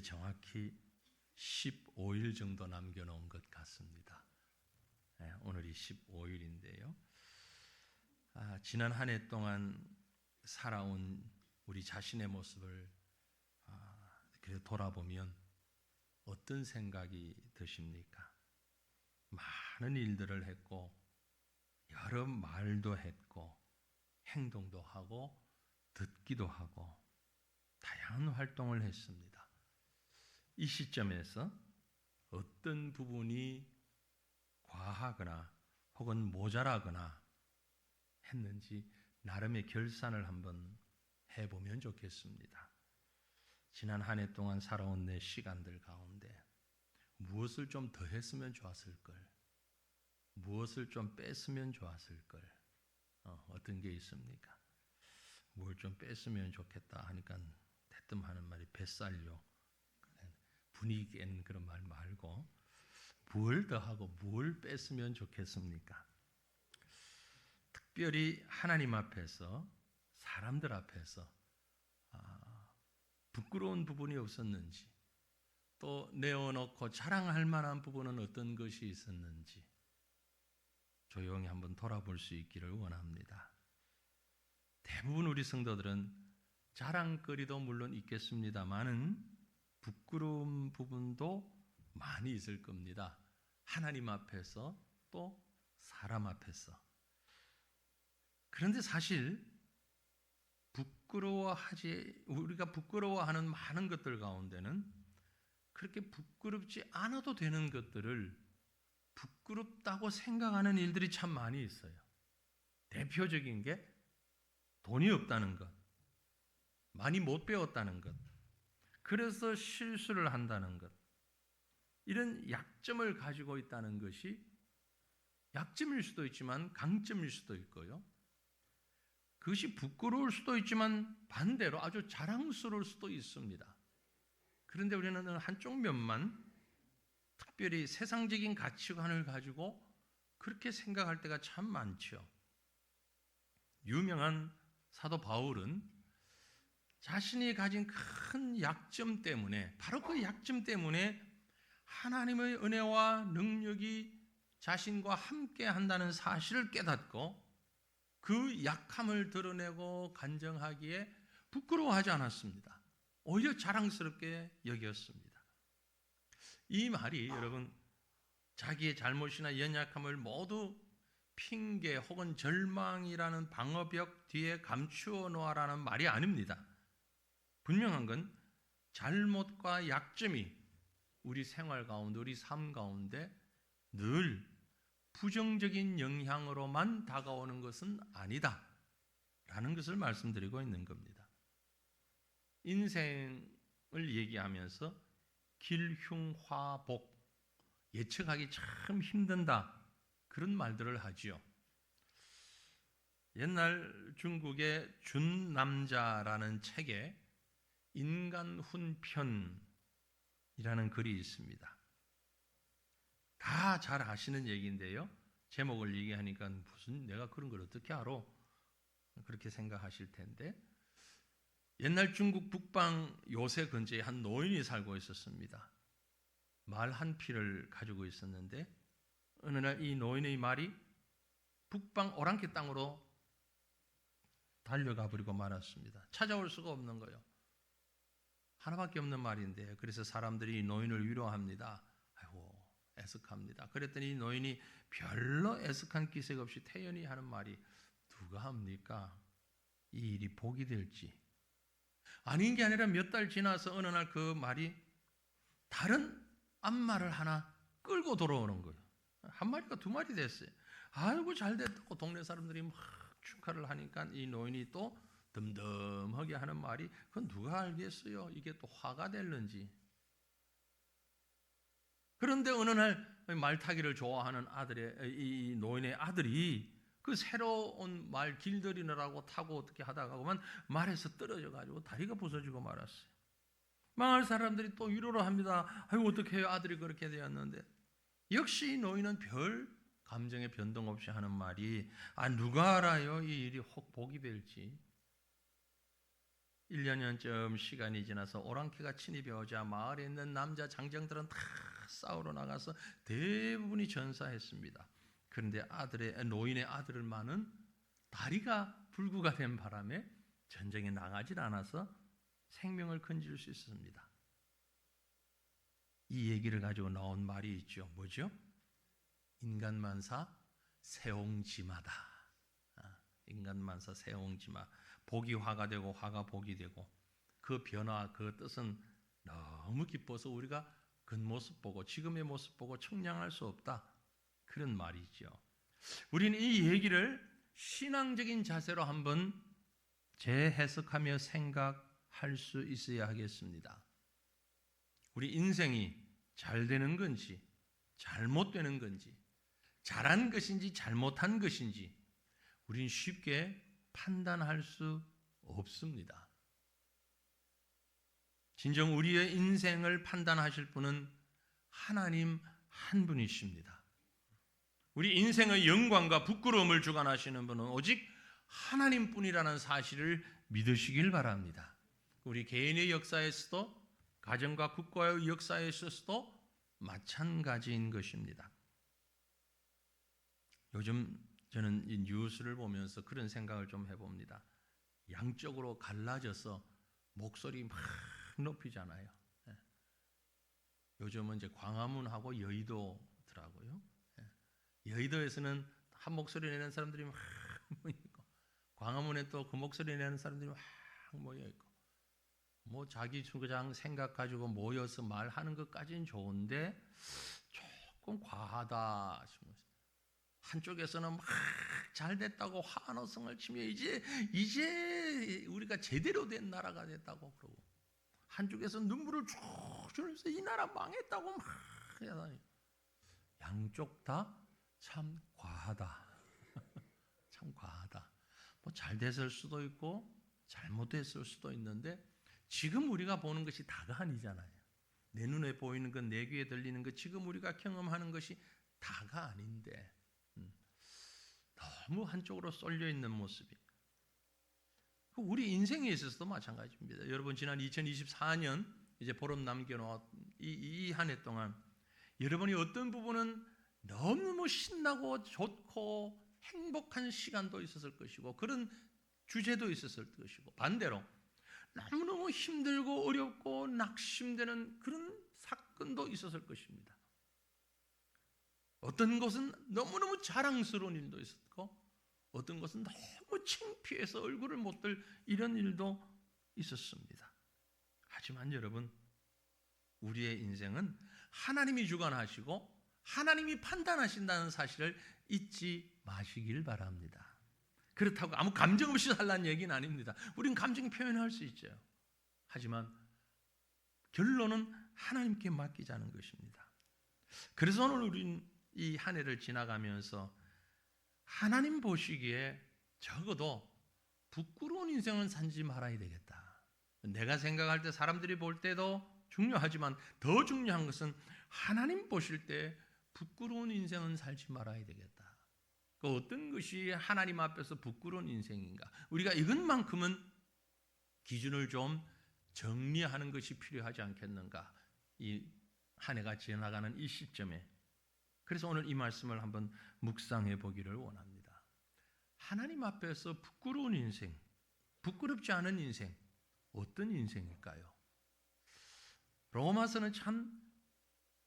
정확히 15일 정도 남겨놓은 것 같습니다. 오늘이 15일인데요. 지난 한 해 동안 살아온 우리 자신의 모습을 돌아보면 어떤 생각이 드십니까? 많은 일들을 했고 여러 말도 했고 행동도 하고 듣기도 하고 다양한 활동을 했습니다. 이 시점에서 어떤 부분이 과하거나 혹은 모자라거나 했는지 나름의 결산을 한번 해보면 좋겠습니다. 지난 한 해 동안 살아온 내 시간들 가운데 무엇을 좀 더 했으면 좋았을 걸, 무엇을 좀 뺐으면 좋았을 걸, 어떤 게 있습니까? 뭘 좀 뺐으면 좋겠다 하니까 대뜸 하는 말이 뱃살요. 분위기 깬 그런 말 말고 뭘 더 하고 뭘 뺐으면 좋겠습니까? 특별히 하나님 앞에서 사람들 앞에서 부끄러운 부분이 없었는지, 또 내어놓고 자랑할 만한 부분은 어떤 것이 있었는지 조용히 한번 돌아볼 수 있기를 원합니다. 대부분 우리 성도들은 자랑거리도 물론 있겠습니다만은 부끄러운 부분도 많이 있을 겁니다. 하나님 앞에서 또 사람 앞에서. 그런데 사실 우리가 부끄러워하는 많은 것들 가운데는 그렇게 부끄럽지 않아도 되는 것들을 부끄럽다고 생각하는 일들이 참 많이 있어요. 대표적인 게 돈이 없다는 것, 많이 못 배웠다는 것, 그래서 실수를 한다는 것, 이런 약점을 가지고 있다는 것이 약점일 수도 있지만 강점일 수도 있고요. 그것이 부끄러울 수도 있지만 반대로 아주 자랑스러울 수도 있습니다. 그런데 우리는 한쪽 면만 특별히 세상적인 가치관을 가지고 그렇게 생각할 때가 참 많죠. 유명한 사도 바울은 자신이 가진 큰 약점 때문에, 바로 그 약점 때문에 하나님의 은혜와 능력이 자신과 함께 한다는 사실을 깨닫고 그 약함을 드러내고 간증하기에 부끄러워하지 않았습니다. 오히려 자랑스럽게 여겼습니다. 이 말이 여러분 자기의 잘못이나 연약함을 모두 핑계 혹은 절망이라는 방어벽 뒤에 감추어 놓아라는 말이 아닙니다. 분명한 건 잘못과 약점이 우리 생활 가운데, 우리 삶 가운데 늘 부정적인 영향으로만 다가오는 것은 아니다 라는 것을 말씀드리고 있는 겁니다. 인생을 얘기하면서 길흉화복, 예측하기 참 힘든다, 그런 말들을 하지요. 옛날 중국의 준남자라는 책에 인간훈편이라는 글이 있습니다. 다 잘 아시는 얘기인데요. 제목을 얘기하니까 무슨 내가 그런 걸 어떻게 알아? 그렇게 생각하실 텐데, 옛날 중국 북방 요새 근처에 한 노인이 살고 있었습니다. 말 한 피를 가지고 있었는데 어느 날 이 노인의 말이 북방 오랑캐 땅으로 달려가 버리고 말았습니다. 찾아올 수가 없는 거예요. 하나밖에 없는 말인데, 그래서 사람들이 이 노인을 위로합니다. 아이고 애석합니다. 그랬더니 이 노인이 별로 애석한 기색 없이 태연히 하는 말이, 누가 합니까? 이 일이 복이 될지. 아닌 게 아니라 몇 달 지나서 어느 날 그 말이 다른 앞말을 하나 끌고 돌아오는 거예요. 한 마리가 두 마리 됐어요. 아이고 잘 됐다고 동네 사람들이 막 축하를 하니까 이 노인이 또 덤덤하게 하는 말이, 그건 누가 알겠어요? 이게 또 화가 될는지. 그런데 어느 날 말타기를 좋아하는 이 노인의 아들이 그 새로운 말 길들이느라고 타고 어떻게 하다가 그만 말에서 떨어져가지고 다리가 부서지고 말았어요. 마을 사람들이 또 위로를 합니다. 아이고 어떻게 해요? 아들이 그렇게 되었는데. 역시 이 노인은 별 감정의 변동 없이 하는 말이, 누가 알아요? 이 일이 혹 복이 될지. 1년쯤 시간이 지나서 오랑캐가 침입해 오자 마을에 있는 남자 장정들은 다 싸우러 나가서 대부분이 전사했습니다. 그런데 노인의 아들만은 다리가 불구가 된 바람에 전쟁에 나가질 않아서 생명을 건질 수 있었습니다. 이 얘기를 가지고 나온 말이 있죠. 뭐죠? 인간만사 세옹지마다. 인간만사 세옹지마. 복이 화가 되고 화가 복이 되고, 그 변화, 그 뜻은 너무 기뻐서 우리가 겉모습 보고 지금의 모습 보고 청량할 수 없다. 그런 말이죠. 우리는 이 얘기를 신앙적인 자세로 한번 재해석하며 생각할 수 있어야 하겠습니다. 우리 인생이 잘 되는 건지 잘못되는 건지, 잘한 것인지 잘못한 것인지 우리는 쉽게 판단할 수 없습니다. 진정 우리의 인생을 판단하실 분은 하나님 한 분이십니다. 우리 인생의 영광과 부끄러움을 주관하시는 분은 오직 하나님뿐이라는 사실을 믿으시길 바랍니다. 우리 개인의 역사에서도 가정과 국가의 역사에 있어서도 마찬가지인 것입니다. 요즘 저는 이 뉴스를 보면서 그런 생각을 좀 해봅니다. 양쪽으로 갈라져서 목소리 막 높이잖아요. 요즘은 이제 광화문하고 여의도더라고요. 여의도에서는 한 목소리 내는 사람들이 막 모여있고, 광화문에 또 그 목소리 내는 사람들이 막 모여있고, 뭐 자기 주장 생각 가지고 모여서 말하는 것까지는 좋은데 조금 과하다 싶어요. 한쪽에서는 막 잘 됐다고 환호성을 치며 이제 우리가 제대로 된 나라가 됐다고 그러고, 한쪽에서 눈물을 쭉 흘리면서 이 나라 망했다고 막 하다니, 양쪽 다 참 과하다. 참 과하다. 뭐 잘 됐을 수도 있고 잘못됐을 수도 있는데, 지금 우리가 보는 것이 다가 아니잖아요. 내 눈에 보이는 것, 내 귀에 들리는 것, 지금 우리가 경험하는 것이 다가 아닌데 너무 한쪽으로 쏠려 있는 모습이, 우리 인생에 있어서도 마찬가지입니다. 여러분, 지난 2024년 이제 보름 남겨놓은 이 한 해 동안 여러분이 어떤 부분은 너무너무 신나고 좋고 행복한 시간도 있었을 것이고, 그런 주제도 있었을 것이고, 반대로 너무너무 힘들고 어렵고 낙심되는 그런 사건도 있었을 것입니다. 어떤 것은 너무너무 자랑스러운 일도 있었고, 어떤 것은 너무 창피해서 얼굴을 못 들 이런 일도 있었습니다. 하지만 여러분, 우리의 인생은 하나님이 주관하시고 하나님이 판단하신다는 사실을 잊지 마시길 바랍니다. 그렇다고 아무 감정 없이 살라는 얘기는 아닙니다. 우리는 감정 표현할 수 있죠. 하지만 결론은 하나님께 맡기자는 것입니다. 그래서 오늘 우리는 이 한 해를 지나가면서 하나님 보시기에 적어도 부끄러운 인생은 살지 말아야 되겠다. 내가 생각할 때, 사람들이 볼 때도 중요하지만 더 중요한 것은 하나님 보실 때 부끄러운 인생은 살지 말아야 되겠다. 그 어떤 것이 하나님 앞에서 부끄러운 인생인가? 우리가 이것만큼은 기준을 좀 정리하는 것이 필요하지 않겠는가? 이 한 해가 지나가는 이 시점에. 그래서 오늘 이 말씀을 한번 묵상해 보기를 원합니다. 하나님 앞에서 부끄러운 인생, 부끄럽지 않은 인생, 어떤 인생일까요? 로마서는 참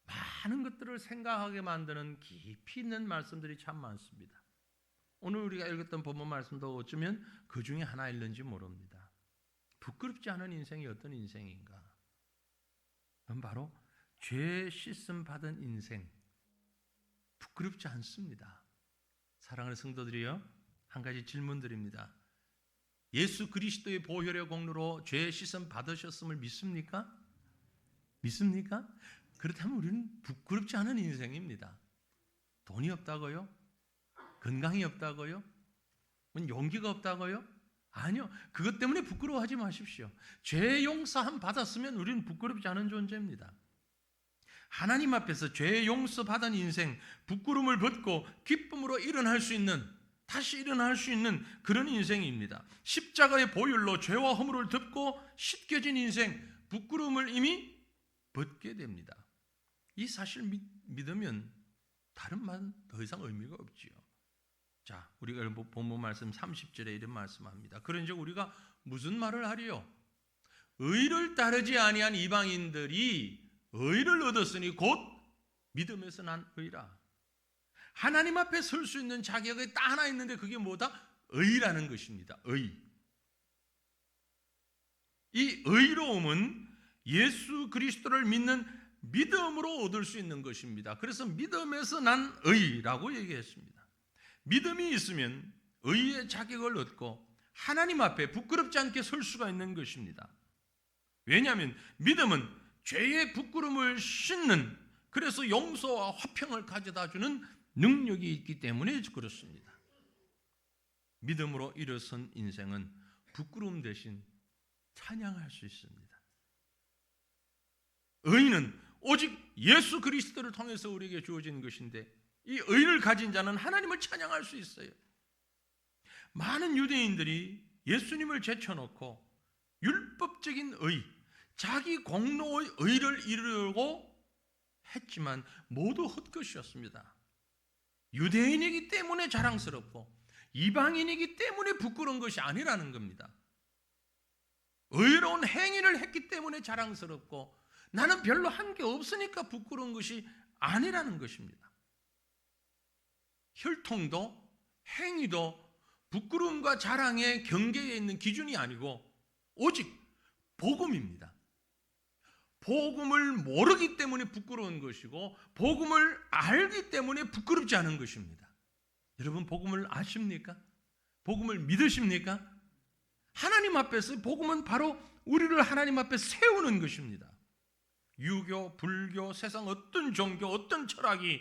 많은 것들을 생각하게 만드는 깊이 있는 말씀들이 참 많습니다. 오늘 우리가 읽었던 본문 말씀도 어쩌면 그 중에 하나일는지 모릅니다. 부끄럽지 않은 인생이 어떤 인생인가? 그건 바로 죄 씻음 받은 인생. 부끄럽지 않습니다. 사랑하는 성도들이요, 한 가지 질문 드립니다. 예수 그리스도의 보혈의 공로로 죄 씻음 받으셨음을 믿습니까? 믿습니까? 그렇다면 우리는 부끄럽지 않은 인생입니다. 돈이 없다고요? 건강이 없다고요? 용기가 없다고요? 아니요. 그것 때문에 부끄러워하지 마십시오. 죄 용서함 받았으면 우리는 부끄럽지 않은 존재입니다. 하나님 앞에서 죄 용서 받은 인생, 부끄러움을 벗고 기쁨으로 일어날 수 있는 다시 일어날 수 있는 그런 인생입니다. 십자가의 보혈로 죄와 허물을 덮고 씻겨진 인생, 부끄러움을 이미 벗게 됩니다. 이 사실 믿으면 다른 말 더 이상 의미가 없지요. 자, 우리가 본문 말씀 30절에 이런 말씀합니다. 그런즉 우리가 무슨 말을 하리요? 의를 따르지 아니한 이방인들이 의를 얻었으니 곧 믿음에서 난 의라. 하나님 앞에 설 수 있는 자격이 딱 하나 있는데 그게 뭐다? 의라는 것입니다. 의. 이 의로움은 예수 그리스도를 믿는 믿음으로 얻을 수 있는 것입니다. 그래서 믿음에서 난 의라고 얘기했습니다. 믿음이 있으면 의의 자격을 얻고 하나님 앞에 부끄럽지 않게 설 수가 있는 것입니다. 왜냐하면 믿음은 죄의 부끄러움을 씻는, 그래서 용서와 화평을 가져다 주는 능력이 있기 때문에 그렇습니다. 믿음으로 일어선 인생은 부끄러움 대신 찬양할 수 있습니다. 의는 오직 예수 그리스도를 통해서 우리에게 주어진 것인데 이 의를 가진 자는 하나님을 찬양할 수 있어요. 많은 유대인들이 예수님을 제쳐놓고 율법적인 의, 자기 공로의 의를 이루려고 했지만 모두 헛것이었습니다. 유대인이기 때문에 자랑스럽고 이방인이기 때문에 부끄러운 것이 아니라는 겁니다. 의로운 행위를 했기 때문에 자랑스럽고 나는 별로 한 게 없으니까 부끄러운 것이 아니라는 것입니다. 혈통도 행위도 부끄러움과 자랑의 경계에 있는 기준이 아니고 오직 복음입니다. 복음을 모르기 때문에 부끄러운 것이고 복음을 알기 때문에 부끄럽지 않은 것입니다. 여러분 복음을 아십니까? 복음을 믿으십니까? 하나님 앞에서 복음은 바로 우리를 하나님 앞에 세우는 것입니다. 유교, 불교, 세상 어떤 종교, 어떤 철학이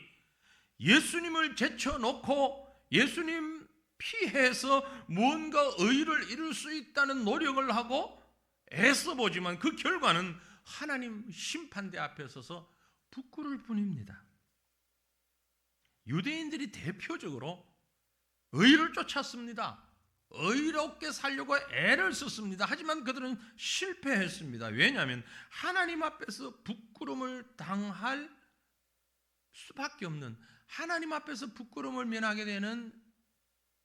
예수님을 제쳐놓고 예수님 피해서 무언가 의를 이룰 수 있다는 노력을 하고 애써보지만 그 결과는 하나님 심판대 앞에 서서 부끄러울 뿐입니다. 유대인들이 대표적으로 의를 쫓았습니다. 의롭게 살려고 애를 썼습니다. 하지만 그들은 실패했습니다. 왜냐하면 하나님 앞에서 부끄러움을 당할 수밖에 없는, 하나님 앞에서 부끄러움을 면하게 되는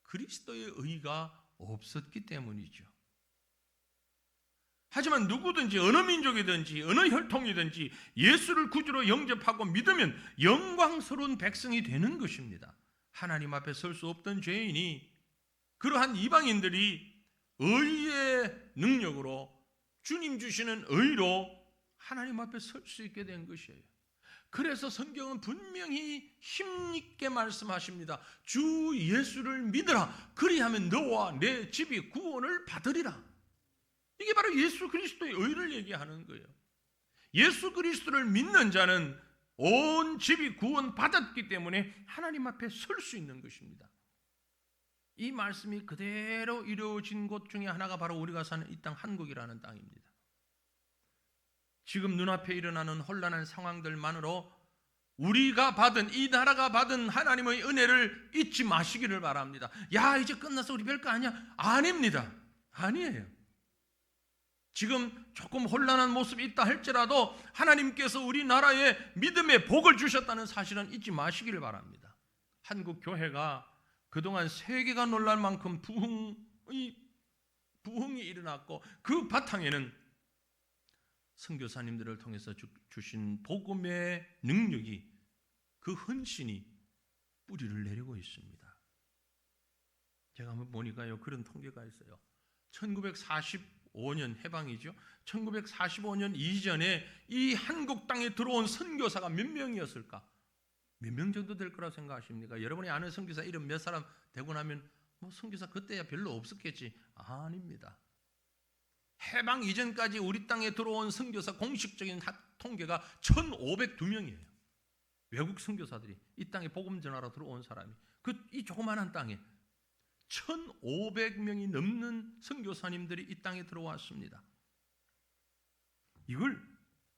그리스도의 의가 없었기 때문이죠. 하지만 누구든지 어느 민족이든지 어느 혈통이든지 예수를 구주로 영접하고 믿으면 영광스러운 백성이 되는 것입니다. 하나님 앞에 설 수 없던 죄인이 그러한 이방인들이 의의 능력으로 주님 주시는 의로 하나님 앞에 설 수 있게 된 것이에요. 그래서 성경은 분명히 힘있게 말씀하십니다. 주 예수를 믿으라. 그리하면 너와 내 집이 구원을 받으리라. 이게 바로 예수 그리스도의 의를 얘기하는 거예요. 예수 그리스도를 믿는 자는 온 집이 구원받았기 때문에 하나님 앞에 설 수 있는 것입니다. 이 말씀이 그대로 이루어진 곳 중에 하나가 바로 우리가 사는 이 땅 한국이라는 땅입니다. 지금 눈앞에 일어나는 혼란한 상황들만으로 우리가 받은, 이 나라가 받은 하나님의 은혜를 잊지 마시기를 바랍니다. 야, 이제 끝나서 우리 별거 아니야. 아닙니다. 아니에요. 지금 조금 혼란한 모습이 있다 할지라도 하나님께서 우리나라에 믿음의 복을 주셨다는 사실은 잊지 마시기를 바랍니다. 한국 교회가 그동안 세계가 놀랄 만큼 부흥이 일어났고 그 바탕에는 선교사님들을 통해서 주신 복음의 능력이, 그 헌신이 뿌리를 내리고 있습니다. 제가 한번 보니까요, 그런 통계가 있어요. 1945년 해방이죠. 1945년 이전에 이 한국 땅에 들어온 선교사가 몇 명이었을까? 몇 명 정도 될 거라고 생각하십니까? 여러분이 아는 선교사 이름 몇 사람 되고 나면 뭐 선교사 그때야 별로 없었겠지. 아닙니다. 해방 이전까지 우리 땅에 들어온 선교사 공식적인 통계가 1,502명이에요. 외국 선교사들이 이 땅에 복음 전하러 들어온 사람이 이 조그마한 땅에 1,500명이 넘는 선교사님들이 이 땅에 들어왔습니다. 이걸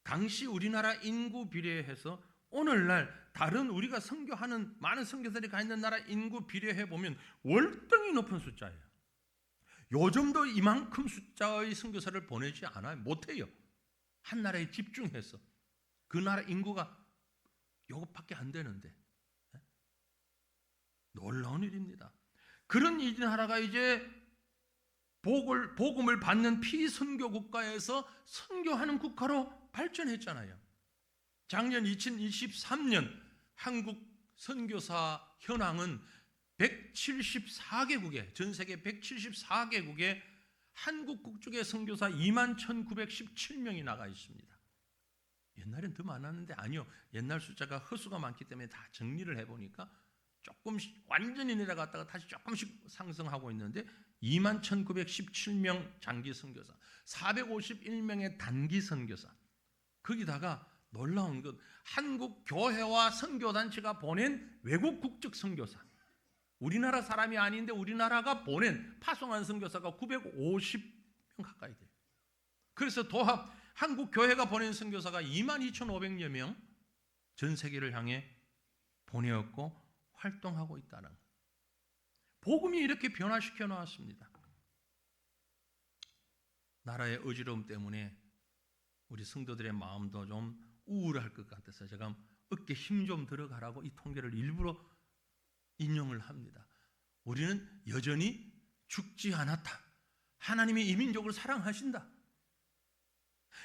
당시 우리나라 인구 비례해서 오늘날 다른 우리가 선교하는 많은 선교사들이 가 있는 나라 인구 비례해 보면 월등히 높은 숫자예요. 요즘도 이만큼 숫자의 선교사를 보내지 않아요. 못해요. 한 나라에 집중해서 그 나라 인구가 요것밖에 안 되는데 놀라운 일입니다. 그런 이 나라가 이제 복음을 받는 피선교 국가에서 선교하는 국가로 발전했잖아요. 작년 2023년 한국 선교사 현황은 174개국에 전 세계 174개국에 한국 국적의 선교사 21,917명이 나가 있습니다. 옛날엔 더 많았는데 아니요. 옛날 숫자가 허수가 많기 때문에 다 정리를 해보니까 조금씩 완전히 내려갔다가 다시 조금씩 상승하고 있는데 21,917명 장기 선교사, 451명의 단기 선교사, 거기다가 놀라운 것 한국 교회와 선교단체가 보낸 외국 국적 선교사, 우리나라 사람이 아닌데 우리나라가 보낸 파송한 선교사가 950명 가까이 돼요. 그래서 도합 한국 교회가 보낸 선교사가 22,500여 명 전 세계를 향해 보내었고 활동하고 있다는 거예요. 복음이 이렇게 변화시켜 나왔습니다. 나라의 어지러움 때문에 우리 성도들의 마음도 좀 우울할 것 같아서 제가 어깨 힘 좀 들어가라고 이 통계를 일부러 인용을 합니다. 우리는 여전히 죽지 않았다. 하나님이 이 민족을 사랑하신다.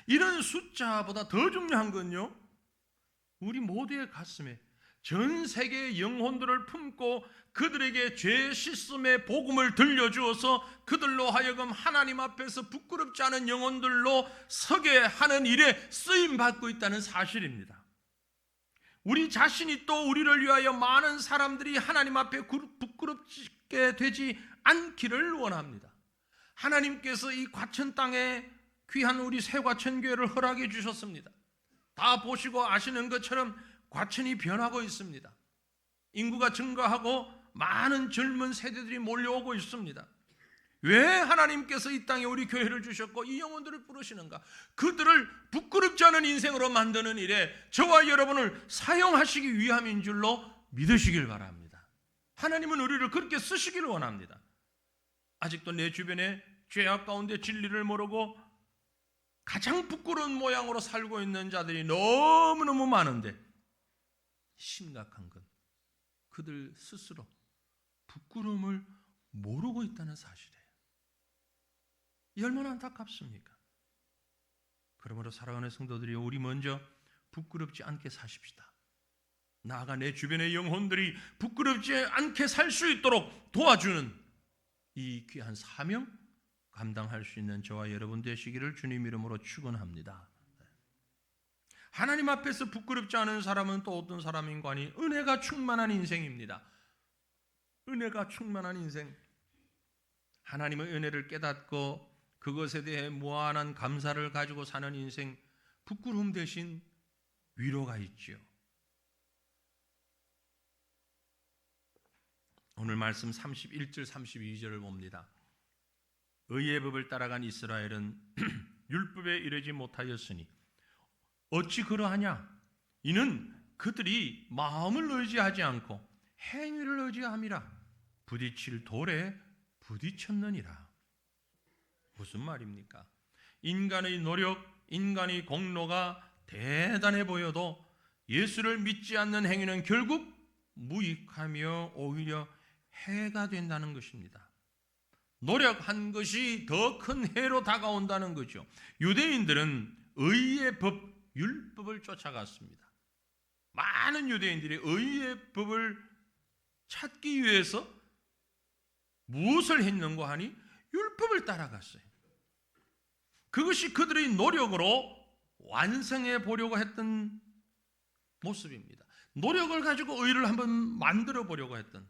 이런 숫자보다 더 중요한 건요, 우리 모두의 가슴에 전 세계의 영혼들을 품고 그들에게 죄 씻음의 복음을 들려주어서 그들로 하여금 하나님 앞에서 부끄럽지 않은 영혼들로 서게 하는 일에 쓰임받고 있다는 사실입니다. 우리 자신이 또 우리를 위하여 많은 사람들이 하나님 앞에 부끄럽게 되지 않기를 원합니다. 하나님께서 이 과천 땅에 귀한 우리 새과천교회를 허락해 주셨습니다. 다 보시고 아시는 것처럼 과천이 변하고 있습니다. 인구가 증가하고 많은 젊은 세대들이 몰려오고 있습니다. 왜 하나님께서 이 땅에 우리 교회를 주셨고 이 영혼들을 부르시는가? 그들을 부끄럽지 않은 인생으로 만드는 일에 저와 여러분을 사용하시기 위함인 줄로 믿으시길 바랍니다. 하나님은 우리를 그렇게 쓰시기를 원합니다. 아직도 내 주변에 죄악 가운데 진리를 모르고 가장 부끄러운 모양으로 살고 있는 자들이 너무너무 많은데 심각한 건 그들 스스로 부끄러움을 모르고 있다는 사실이에요. 이 얼마나 안타깝습니까? 그러므로 사랑하는 성도들이 우리 먼저 부끄럽지 않게 사십시다. 나아가 내 주변의 영혼들이 부끄럽지 않게 살 수 있도록 도와주는 이 귀한 사명 감당할 수 있는 저와 여러분 되시기를 주님 이름으로 축원합니다. 하나님 앞에서 부끄럽지 않은 사람은 또 어떤 사람인가 하니 은혜가 충만한 인생입니다. 은혜가 충만한 인생. 하나님의 은혜를 깨닫고 그것에 대해 무한한 감사를 가지고 사는 인생, 부끄러움 대신 위로가 있지요. 오늘 말씀 31절 32절을 봅니다. 의의 법을 따라간 이스라엘은 율법에 이르지 못하였으니 어찌 그러하냐? 이는 그들이 마음을 의지하지 않고 행위를 의지함이라 부딪힐 돌에 부딪혔느니라. 무슨 말입니까? 인간의 노력, 인간의 공로가 대단해 보여도 예수를 믿지 않는 행위는 결국 무익하며 오히려 해가 된다는 것입니다. 노력한 것이 더 큰 해로 다가온다는 거죠. 유대인들은 의의 법, 율법을 쫓아갔습니다. 많은 유대인들이 의의 법을 찾기 위해서 무엇을 했는가 하니 율법을 따라갔어요. 그것이 그들의 노력으로 완성해 보려고 했던 모습입니다. 노력을 가지고 의를 한번 만들어 보려고 했던,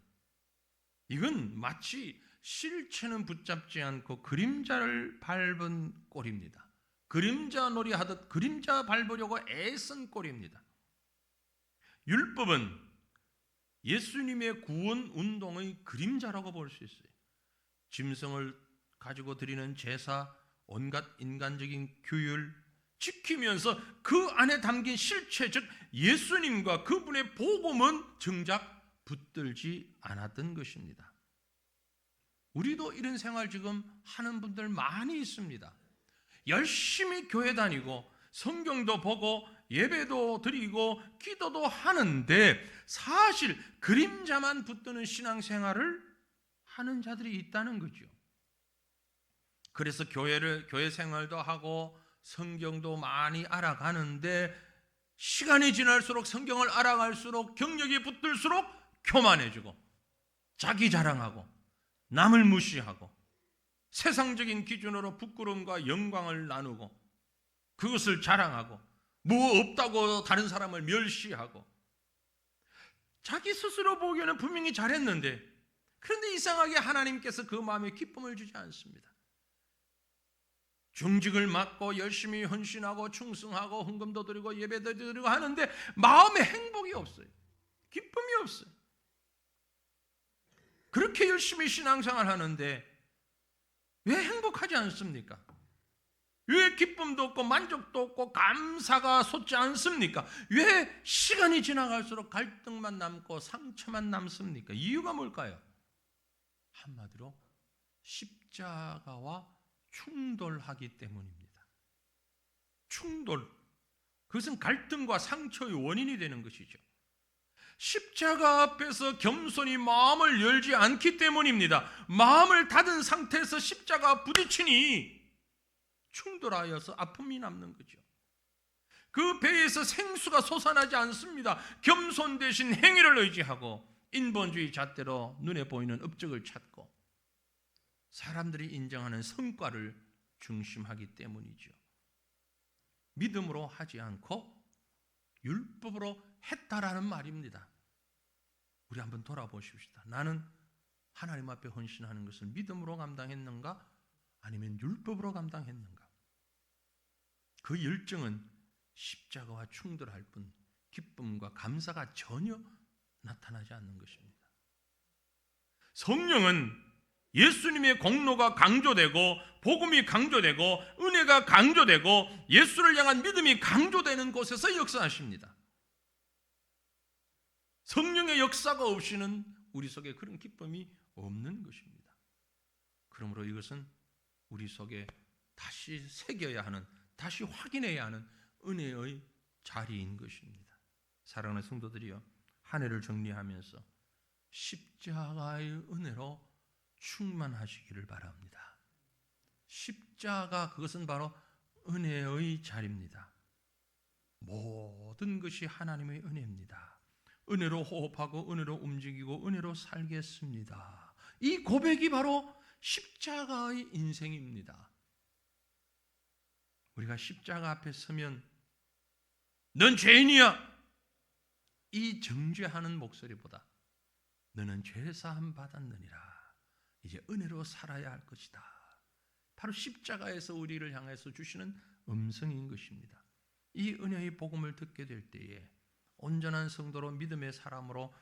이건 마치 실체는 붙잡지 않고 그림자를 밟은 꼴입니다. 그림자 놀이 하듯 그림자 밟으려고 애쓴 꼴입니다. 율법은 예수님의 구원 운동의 그림자라고 볼 수 있어요. 짐승을 가지고 드리는 제사, 온갖 인간적인 규율, 지키면서 그 안에 담긴 실체, 즉 예수님과 그분의 복음은 정작 붙들지 않았던 것입니다. 우리도 이런 생활 지금 하는 분들 많이 있습니다. 열심히 교회 다니고 성경도 보고 예배도 드리고 기도도 하는데 사실 그림자만 붙드는 신앙생활을 하는 자들이 있다는 거죠. 그래서 교회 생활도 하고 성경도 많이 알아가는데 시간이 지날수록 성경을 알아갈수록 경력이 붙을수록 교만해지고 자기 자랑하고 남을 무시하고 세상적인 기준으로 부끄러움과 영광을 나누고 그것을 자랑하고 뭐 없다고 다른 사람을 멸시하고 자기 스스로 보기에는 분명히 잘했는데 그런데 이상하게 하나님께서 그 마음에 기쁨을 주지 않습니다. 중직을 맡고 열심히 헌신하고 충성하고 헌금도 드리고 예배도 드리고 하는데 마음에 행복이 없어요. 기쁨이 없어요. 그렇게 열심히 신앙생활 하는데 왜 행복하지 않습니까? 왜 기쁨도 없고 만족도 없고 감사가 솟지 않습니까? 왜 시간이 지나갈수록 갈등만 남고 상처만 남습니까? 이유가 뭘까요? 한마디로 십자가와 충돌하기 때문입니다. 충돌, 그것은 갈등과 상처의 원인이 되는 것이죠. 십자가 앞에서 겸손히 마음을 열지 않기 때문입니다. 마음을 닫은 상태에서 십자가 부딪히니 충돌하여서 아픔이 남는 거죠. 그 배에서 생수가 솟아나지 않습니다. 겸손 대신 행위를 의지하고 인본주의 잣대로 눈에 보이는 업적을 찾고 사람들이 인정하는 성과를 중심하기 때문이죠. 믿음으로 하지 않고 율법으로 했다라는 말입니다. 우리 한번 돌아보십시다. 나는 하나님 앞에 헌신하는 것을 믿음으로 감당했는가? 아니면 율법으로 감당했는가? 그 열정은 십자가와 충돌할 뿐 기쁨과 감사가 전혀 나타나지 않는 것입니다. 성령은 예수님의 공로가 강조되고 복음이 강조되고 은혜가 강조되고 예수를 향한 믿음이 강조되는 곳에서 역사하십니다. 성령의 역사가 없이는 우리 속에 그런 기쁨이 없는 것입니다. 그러므로 이것은 우리 속에 다시 새겨야 하는, 다시 확인해야 하는 은혜의 자리인 것입니다. 사랑하는 성도들이여, 한 해를 정리하면서 십자가의 은혜로 충만하시기를 바랍니다. 십자가, 그것은 바로 은혜의 자리입니다. 모든 것이 하나님의 은혜입니다. 은혜로 호흡하고 은혜로 움직이고 은혜로 살겠습니다. 이 고백이 바로 십자가의 인생입니다. 우리가 십자가 앞에 서면 넌 죄인이야, 이 정죄하는 목소리보다 너는 죄사함 받았느니라, 이제 은혜로 살아야 할 것이다, 바로 십자가에서 우리를 향해서 주시는 음성인 것입니다. 이 은혜의 복음을 듣게 될 때에 온전한 성도로 믿음의 사람으로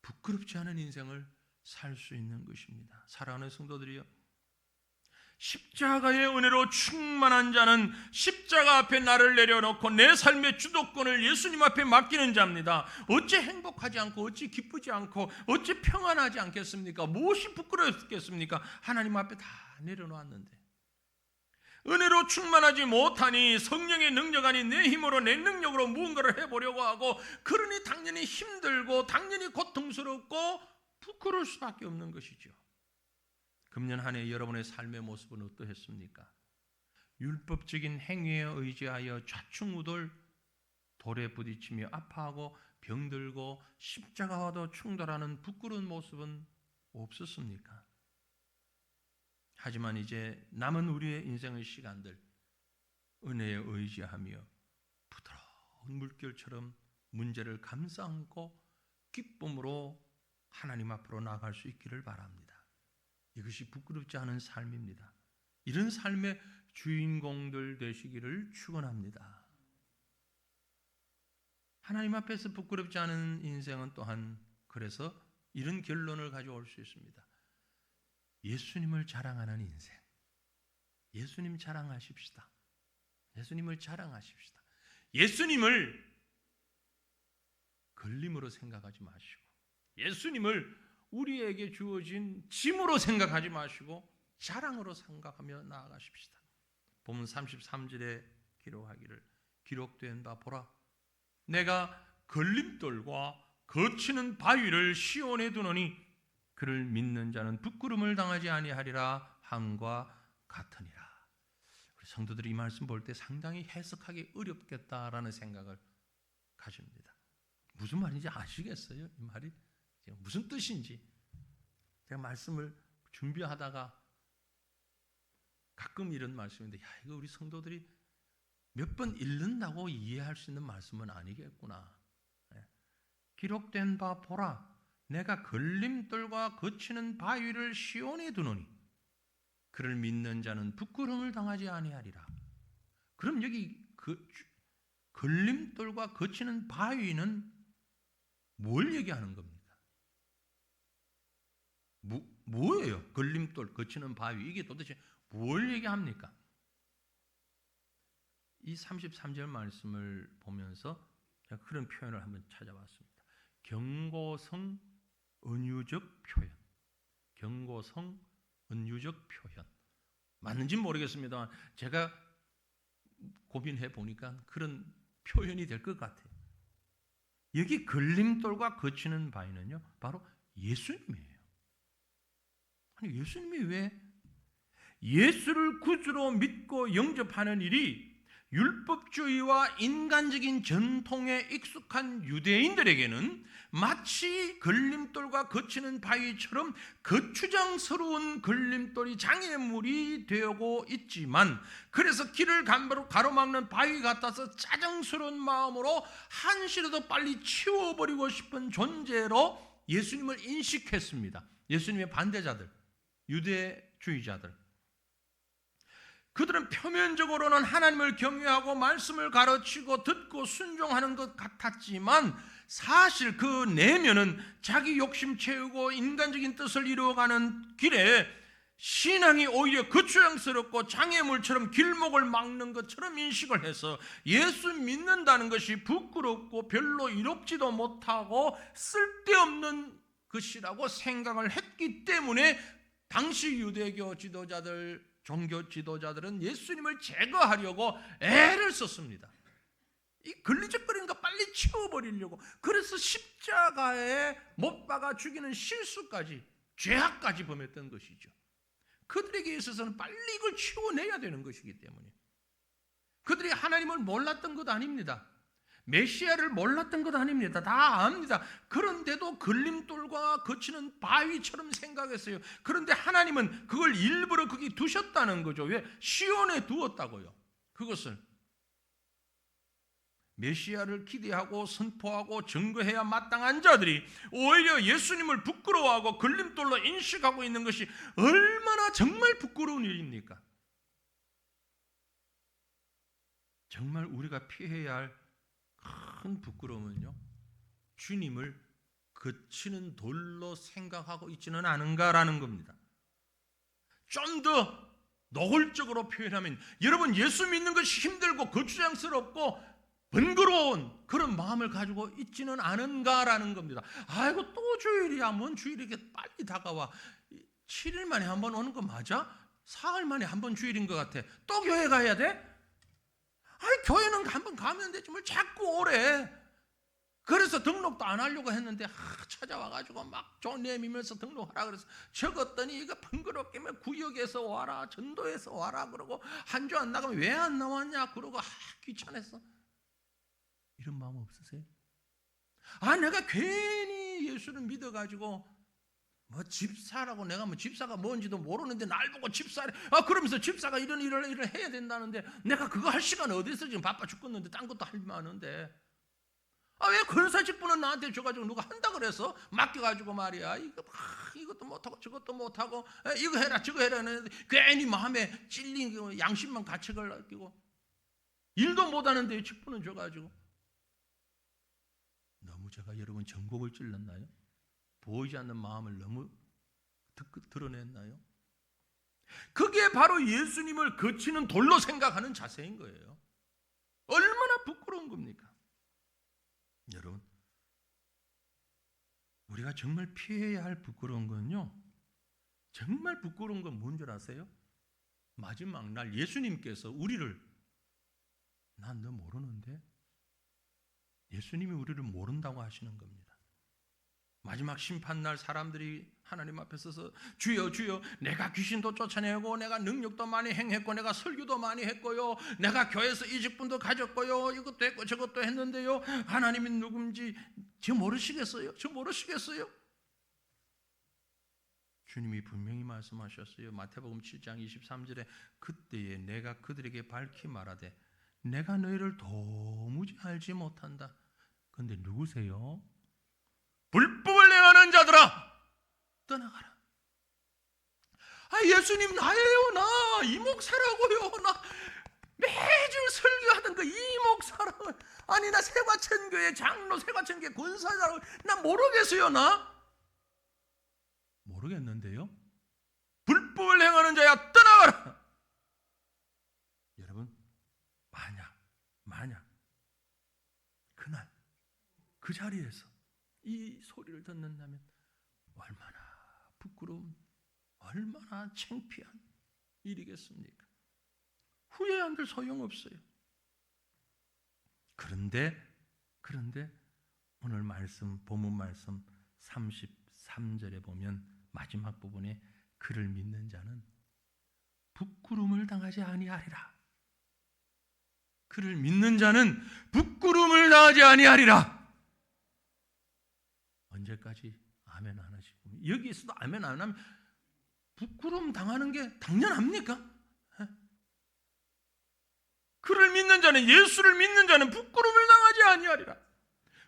부끄럽지 않은 인생을 살 수 있는 것입니다. 사랑하는 성도들이여, 십자가의 은혜로 충만한 자는 십자가 앞에 나를 내려놓고 내 삶의 주도권을 예수님 앞에 맡기는 자입니다. 어찌 행복하지 않고 어찌 기쁘지 않고 어찌 평안하지 않겠습니까? 무엇이 부끄럽겠습니까? 하나님 앞에 다 내려놓았는데 은혜로 충만하지 못하니 성령의 능력 아닌 내 힘으로 내 능력으로 무언가를 해보려고 하고, 그러니 당연히 힘들고 당연히 고통스럽고 부끄러울 수밖에 없는 것이죠. 금년 한 해 여러분의 삶의 모습은 어떠했습니까? 율법적인 행위에 의지하여 좌충우돌 돌에 부딪히며 아파하고 병들고 십자가와도 충돌하는 부끄러운 모습은 없었습니까? 하지만 이제 남은 우리의 인생의 시간들 은혜에 의지하며 부드러운 물결처럼 문제를 감싸 안고 기쁨으로 하나님 앞으로 나아갈 수 있기를 바랍니다. 이것이 부끄럽지 않은 삶입니다. 이런 삶의 주인공들 되시기를 축원합니다. 하나님 앞에서 부끄럽지 않은 인생은 또한 그래서 이런 결론을 가져올 수 있습니다. 예수님을 자랑하는 인생, 예수님 자랑하십시다. 예수님을 자랑하십시다. 예수님을 걸림으로 생각하지 마시고 예수님을 우리에게 주어진 짐으로 생각하지 마시고 자랑으로 생각하며 나아가십시다. 본문 33절에 기록된 바 보라, 내가 걸림돌과 거치는 바위를 시온에 두노니 그를 믿는 자는 부끄러움을 당하지 아니하리라 함과 같으니라. 우리 성도들이 이 말씀 볼 때 상당히 해석하기 어렵겠다라는 생각을 가집니다. 무슨 말인지 아시겠어요? 이 말이 무슨 뜻인지. 제가 말씀을 준비하다가 가끔 이런 말씀인데, 야, 이거 우리 성도들이 몇 번 읽는다고 이해할 수 있는 말씀은 아니겠구나. 기록된 바 보라, 내가 걸림돌과 거치는 바위를 시온에 두노니 그를 믿는 자는 부끄러움을 당하지 아니하리라. 그럼 여기 걸림돌과 거치는 바위는 뭘 얘기하는 겁니까? 뭐예요? 걸림돌, 거치는 바위, 이게 도대체 뭘 얘기합니까? 이 33절 말씀을 보면서 제가 그런 표현을 한번 찾아봤습니다. 경고성 은유적 표현. 경고성 은유적 표현. 맞는지는 모르겠습니다만 제가 고민해 보니까 그런 표현이 될 것 같아요. 여기 걸림돌과 거치는 바위는요, 바로 예수님이에요. 아니, 예수님이 왜 예수를 구주로 믿고 영접하는 일이 율법주의와 인간적인 전통에 익숙한 유대인들에게는 마치 걸림돌과 거치는 바위처럼 거추장스러운 걸림돌이 장애물이 되고 있지만, 그래서 길을 가로막는 바위 같아서 짜증스러운 마음으로 한시라도 빨리 치워버리고 싶은 존재로 예수님을 인식했습니다. 예수님의 반대자들, 유대주의자들. 그들은 표면적으로는 하나님을 경외하고 말씀을 가르치고 듣고 순종하는 것 같았지만 사실 그 내면은 자기 욕심 채우고 인간적인 뜻을 이루어가는 길에 신앙이 오히려 거추장스럽고 장애물처럼 길목을 막는 것처럼 인식을 해서 예수 믿는다는 것이 부끄럽고 별로 이롭지도 못하고 쓸데없는 것이라고 생각을 했기 때문에 당시 유대교 지도자들, 종교 지도자들은 예수님을 제거하려고 애를 썼습니다. 이 걸리적거리는 거 빨리 치워버리려고. 그래서 십자가에 못 박아 죽이는 실수까지, 죄악까지 범했던 것이죠. 그들에게 있어서는 빨리 이걸 치워내야 되는 것이기 때문에. 그들이 하나님을 몰랐던 것 아닙니다. 메시아를 몰랐던 것 아닙니다. 다 압니다. 그런데도 걸림돌과 거치는 바위처럼 생각했어요. 그런데 하나님은 그걸 일부러 거기 두셨다는 거죠. 왜? 시온에 두었다고요. 그것을 메시아를 기대하고 선포하고 증거해야 마땅한 자들이 오히려 예수님을 부끄러워하고 걸림돌로 인식하고 있는 것이 얼마나 정말 부끄러운 일입니까? 정말 우리가 피해야 할 큰 부끄러움은요, 주님을 거치는 돌로 생각하고 있지는 않은가라는 겁니다. 좀 더 노골적으로 표현하면, 여러분 예수 믿는 것이 힘들고 거추장스럽고 번거로운 그런 마음을 가지고 있지는 않은가라는 겁니다. 아이고, 또 주일이야. 뭔 주일이 이렇게 빨리 다가와. 7일 만에 한 번 오는 거 맞아? 사흘 만에 한 번 주일인 것 같아. 또 교회 가야 돼? 아이, 교회는 한번 가면 되지 뭘 자꾸 오래. 그래서 등록도 안 하려고 했는데 찾아와가지고 막 돈 내밀면서 등록하라 그래서 적었더니 이거 번거롭게 구역에서 와라, 전도에서 와라 그러고 한 주 안 나가면 왜 안 나왔냐 그러고 귀찮았어. 이런 마음 없으세요? 내가 괜히 예수를 믿어가지고 뭐 집사라고, 내가 뭐 집사가 뭔지도 모르는데 날 보고 집사래. 그러면서 집사가 이런 일을 해야 된다는데 내가 그거 할 시간 어디 있어? 지금 바빠 죽겠는데 딴 것도 할 많은데. 왜 권사 직분은 나한테 줘가지고 누가 한다 그래서 맡겨가지고 말이야. 이것도 못하고 저것도 못하고 이거 해라 저거 해라 했는데 괜히 마음에 찔린 양심만 가책을 끼고 일도 못하는데 직분은 줘가지고. 너무 제가 여러분 전곡을 찔렀나요? 보이지 않는 마음을 너무 드러냈나요? 그게 바로 예수님을 거치는 돌로 생각하는 자세인 거예요. 얼마나 부끄러운 겁니까? 여러분, 우리가 정말 피해야 할 부끄러운 건요, 정말 부끄러운 건 뭔 줄 아세요? 마지막 날 예수님께서 우리를, 난 너 모르는데? 예수님이 우리를 모른다고 하시는 겁니다. 마지막 심판날 사람들이 하나님 앞에 서서 주여 주여, 내가 귀신도 쫓아내고 내가 능력도 많이 행했고 내가 설교도 많이 했고요, 내가 교회에서 이직분도 가졌고요, 이것도 했고 저것도 했는데요, 하나님이 누군지 저 모르시겠어요? 저 모르시겠어요? 주님이 분명히 말씀하셨어요. 마태복음 7장 23절에 그때에 내가 그들에게 밝히 말하되 내가 너희를 도무지 알지 못한다. 그런데 누구세요? 불법을 행하는 자들아, 떠나가라. 예수님 나예요. 나 이목사라고요. 나 매주 설교하던 그 이목사라고. 아니, 나 세과천교회 장로, 세과천교회 권사라고. 나 모르겠어요. 나 모르겠는데요. 불법을 행하는 자야, 떠나가라. 여러분, 만약 그날 그 자리에서 이 소리를 듣는다면 얼마나 부끄러운, 얼마나 창피한 일이겠습니까? 후회한들 소용없어요. 그런데 오늘 말씀, 본문 말씀 33절에 보면 마지막 부분에 그를 믿는 자는 부끄러움을 당하지 아니하리라. 그를 믿는 자는 부끄러움을 당하지 아니하리라. 언제까지 아멘 안 하시고, 여기에서도 아멘 안 하면 부끄러움 당하는 게 당연합니까? 그를 믿는 자는, 예수를 믿는 자는 부끄러움을 당하지 아니하리라.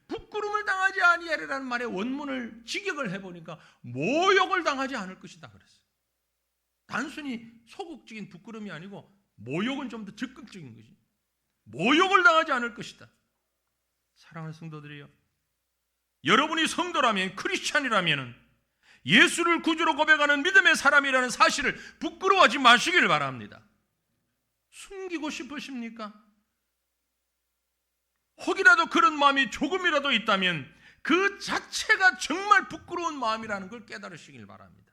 부끄러움을 당하지 아니하리라는 말의 원문을 직역을 해보니까 모욕을 당하지 않을 것이다 그랬어요. 단순히 소극적인 부끄러움이 아니고 모욕은 좀 더 적극적인 것이, 모욕을 당하지 않을 것이다. 사랑하는 성도들이요, 여러분이 성도라면, 크리스찬이라면, 예수를 구주로 고백하는 믿음의 사람이라는 사실을 부끄러워하지 마시길 바랍니다. 숨기고 싶으십니까? 혹이라도 그런 마음이 조금이라도 있다면 그 자체가 정말 부끄러운 마음이라는 걸 깨달으시길 바랍니다.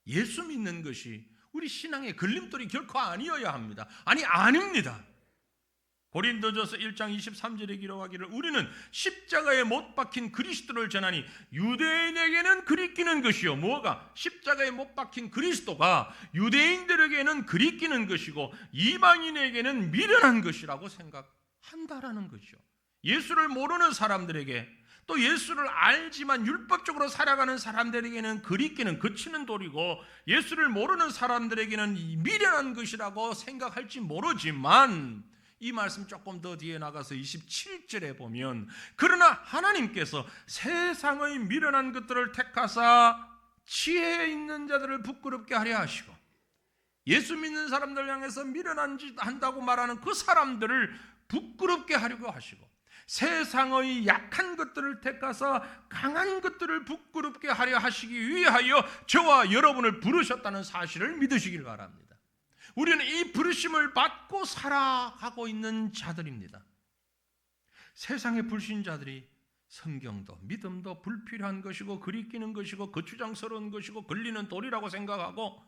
예수 믿는 것이 우리 신앙의 걸림돌이 결코 아니어야 합니다. 아니, 아닙니다. 고린도전서 1장 23절에 기록하기를 우리는 십자가에 못 박힌 그리스도를 전하니 유대인에게는 그리끼는 것이요, 뭐가? 십자가에 못 박힌 그리스도가 유대인들에게는 그리끼는 것이고 이방인에게는 미련한 것이라고 생각한다라는 것이죠. 예수를 모르는 사람들에게, 또 예수를 알지만 율법적으로 살아가는 사람들에게는 그리끼는, 거치는 돌이고, 예수를 모르는 사람들에게는 미련한 것이라고 생각할지 모르지만, 이 말씀 조금 더 뒤에 나가서 27절에 보면 그러나 하나님께서 세상의 미련한 것들을 택하사 지혜 있는 자들을 부끄럽게 하려 하시고, 예수 믿는 사람들 향해서 미련한 짓 한다고 말하는 그 사람들을 부끄럽게 하려고 하시고, 세상의 약한 것들을 택하사 강한 것들을 부끄럽게 하려 하시기 위하여 저와 여러분을 부르셨다는 사실을 믿으시길 바랍니다. 우리는 이 부르심을 받고 살아가고 있는 자들입니다. 세상의 불신자들이 성경도 믿음도 불필요한 것이고 그리끼는 것이고 거추장스러운 것이고 걸리는 돌이라고 생각하고,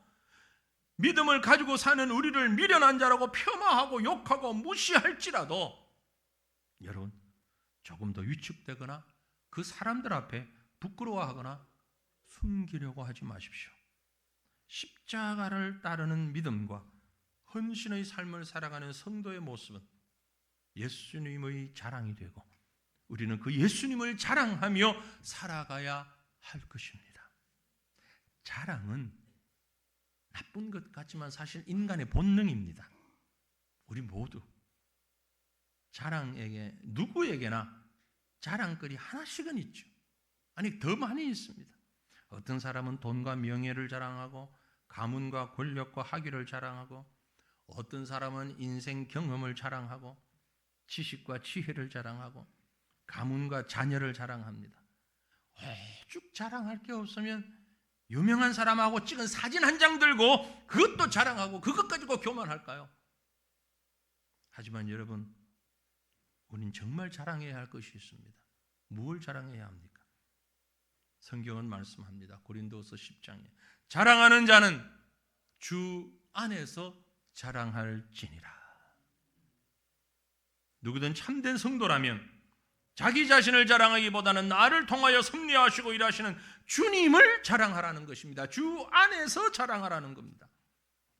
믿음을 가지고 사는 우리를 미련한 자라고 폄하하고 욕하고 무시할지라도 여러분, 조금 더 위축되거나 그 사람들 앞에 부끄러워하거나 숨기려고 하지 마십시오. 십자가를 따르는 믿음과 헌신의 삶을 살아가는 성도의 모습은 예수님의 자랑이 되고, 우리는 그 예수님을 자랑하며 살아가야 할 것입니다. 자랑은 나쁜 것 같지만 사실 인간의 본능입니다. 우리 모두 자랑에게, 누구에게나 자랑거리 하나씩은 있죠. 아니, 더 많이 있습니다. 어떤 사람은 돈과 명예를 자랑하고 가문과 권력과 학위를 자랑하고, 어떤 사람은 인생 경험을 자랑하고 지식과 지혜를 자랑하고 가문과 자녀를 자랑합니다. 오죽 자랑할 게 없으면 유명한 사람하고 찍은 사진 한 장 들고 그것도 자랑하고 그것 가지고 교만할까요? 하지만 여러분, 우린 정말 자랑해야 할 것이 있습니다. 무엇을 자랑해야 합니까? 성경은 말씀합니다. 고린도서 10장에 자랑하는 자는 주 안에서 자랑할지니라. 누구든 참된 성도라면 자기 자신을 자랑하기보다는 나를 통하여 섭리하시고 일하시는 주님을 자랑하라는 것입니다. 주 안에서 자랑하라는 겁니다.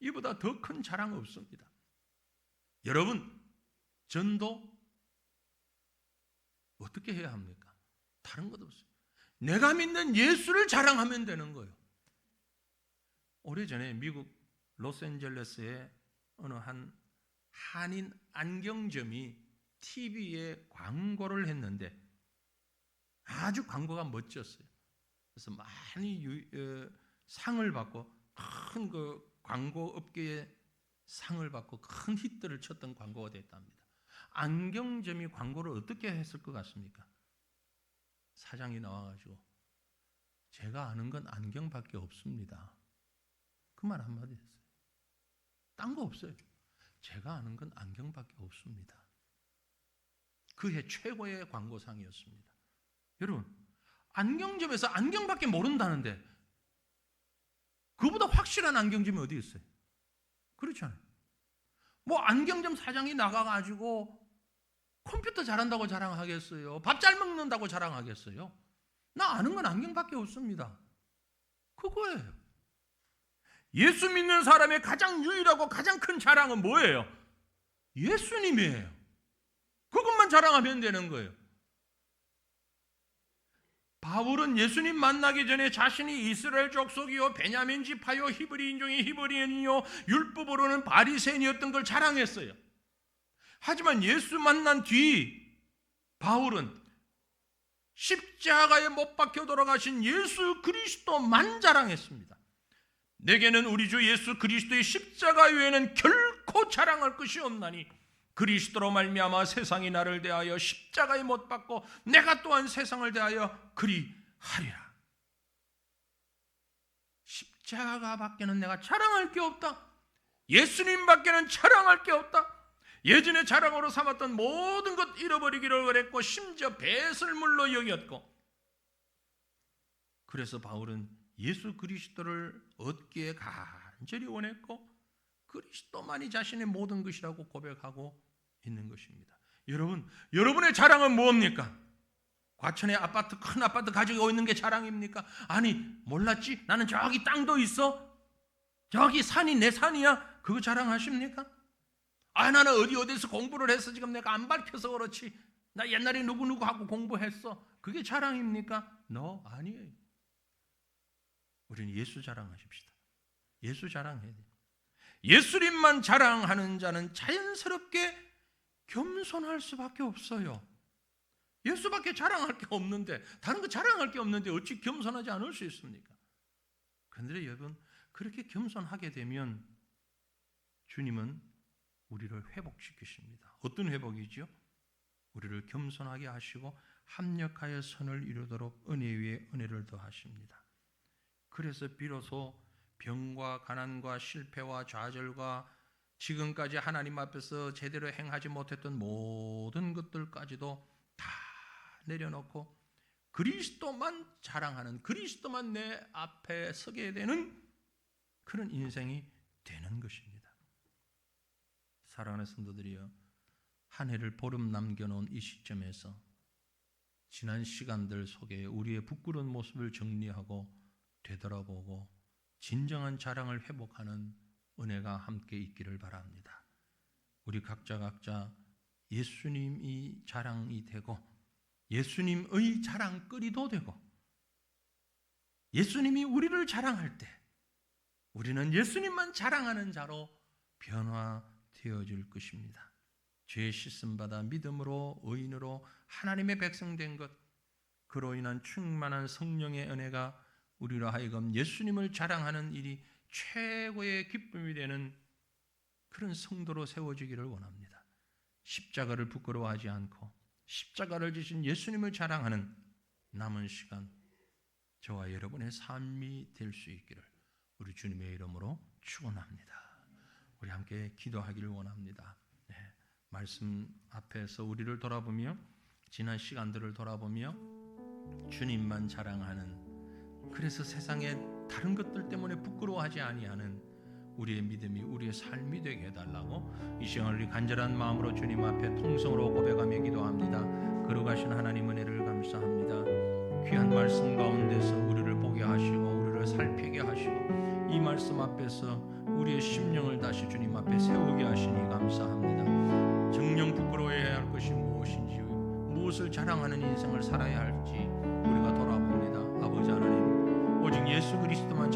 이보다 더 큰 자랑 없습니다. 여러분, 전도 어떻게 해야 합니까? 다른 것 없어요. 내가 믿는 예수를 자랑하면 되는 거예요. 오래전에 미국 로스앤젤레스의 어느 한 한인 안경점이 TV에 광고를 했는데 아주 광고가 멋졌어요. 그래서 많이 상을 받고 큰 그 광고 업계에 상을 받고 큰 히트를 쳤던 광고가 됐답니다. 안경점이 광고를 어떻게 했을 것 같습니까? 사장이 나와가지고 제가 아는 건 안경밖에 없습니다. 그 말 한마디 했어요. 딴 거 없어요. 제가 아는 건 안경밖에 없습니다. 그해 최고의 광고상이었습니다. 여러분, 안경점에서 안경밖에 모른다는데 그보다 확실한 안경점이 어디 있어요? 그렇잖아요. 뭐 안경점 사장이 나가가지고 컴퓨터 잘한다고 자랑하겠어요? 밥 잘 먹는다고 자랑하겠어요? 나 아는 건 안경밖에 없습니다. 그거예요. 예수 믿는 사람의 가장 유일하고 가장 큰 자랑은 뭐예요? 예수님이에요. 그것만 자랑하면 되는 거예요. 바울은 예수님 만나기 전에 자신이 이스라엘 족속이요 베냐민 지파요 히브리인 중에 히브리인이요 율법으로는 바리새인이었던 걸 자랑했어요. 하지만 예수 만난 뒤 바울은 십자가에 못 박혀 돌아가신 예수 그리스도만 자랑했습니다. 내게는 우리 주 예수 그리스도의 십자가 외에는 결코 자랑할 것이 없나니 그리스도로 말미암아 세상이 나를 대하여 십자가에 못 박고 내가 또한 세상을 대하여 그리하리라. 십자가밖에는 내가 자랑할 게 없다. 예수님밖에는 자랑할 게 없다. 예전에 자랑으로 삼았던 모든 것 잃어버리기를 원했고 심지어 배설물로 여겼고, 그래서 바울은 예수 그리스도를 얻기에 간절히 원했고 그리스도만이 자신의 모든 것이라고 고백하고 있는 것입니다. 여러분, 여러분의 자랑은 뭡니까? 과천에 아파트, 큰 아파트 가지고 있는 게 자랑입니까? 아니, 몰랐지? 나는 저기 땅도 있어? 저기 산이 내 산이야? 그거 자랑하십니까? 아, 나는 어디서 공부를 해서 지금 내가 안 밝혀서 그렇지. 나 옛날에 누구누구하고 공부했어. 그게 자랑입니까? No, 아니에요. 우리는 예수 자랑하십시다. 예수 자랑해야 돼요. 예수님만 자랑하는 자는 자연스럽게 겸손할 수밖에 없어요. 예수밖에 자랑할 게 없는데, 다른 거 자랑할 게 없는데 어찌 겸손하지 않을 수 있습니까? 그런데 여러분, 그렇게 겸손하게 되면 주님은 우리를 회복시키십니다. 어떤 회복이죠? 우리를 겸손하게 하시고 합력하여 선을 이루도록 은혜 위에 은혜를 더하십니다. 그래서 비로소 병과 가난과 실패와 좌절과 지금까지 하나님 앞에서 제대로 행하지 못했던 모든 것들까지도 다 내려놓고 그리스도만 자랑하는, 그리스도만 내 앞에 서게 되는 그런 인생이 되는 것입니다. 사랑하는 성도들이여, 한 해를 보름 남겨놓은 이 시점에서 지난 시간들 속에 우리의 부끄러운 모습을 정리하고 되돌아보고 진정한 자랑을 회복하는 은혜가 함께 있기를 바랍니다. 우리 각자 예수님이 자랑이 되고 예수님의 자랑거리도 되고 예수님이 우리를 자랑할 때 우리는 예수님만 자랑하는 자로 변화되어질 것입니다. 죄 씻음 받아 믿음으로 의인으로 하나님의 백성 된 것, 그로 인한 충만한 성령의 은혜가 우리로 하여금 예수님을 자랑하는 일이 최고의 기쁨이 되는 그런 성도로 세워지기를 원합니다. 십자가를 부끄러워하지 않고 십자가를 지신 예수님을 자랑하는 남은 시간 저와 여러분의 삶이 될 수 있기를 우리 주님의 이름으로 축원합니다. 우리 함께 기도하기를 원합니다. 네, 말씀 앞에서 우리를 돌아보며 지난 시간들을 돌아보며 주님만 자랑하는, 그래서 세상에 다른 것들 때문에 부끄러워하지 아니하는 우리의 믿음이 우리의 삶이 되게 해달라고 이 시간을 우리 간절한 마음으로 주님 앞에 통성으로 고백하며 기도합니다. 거룩하신 하나님 은혜를 감사합니다. 귀한 말씀 가운데서 우리를 보게 하시고 우리를 살피게 하시고 이 말씀 앞에서 우리의 심령을 다시 주님 앞에 세우게 하시니 감사합니다. 정녕 부끄러워해야 할 것이 무엇인지, 무엇을 자랑하는 인생을 살아야 할지 우리가 돌아봅니다. 아버지 하나님, 오직 예수 그리스도만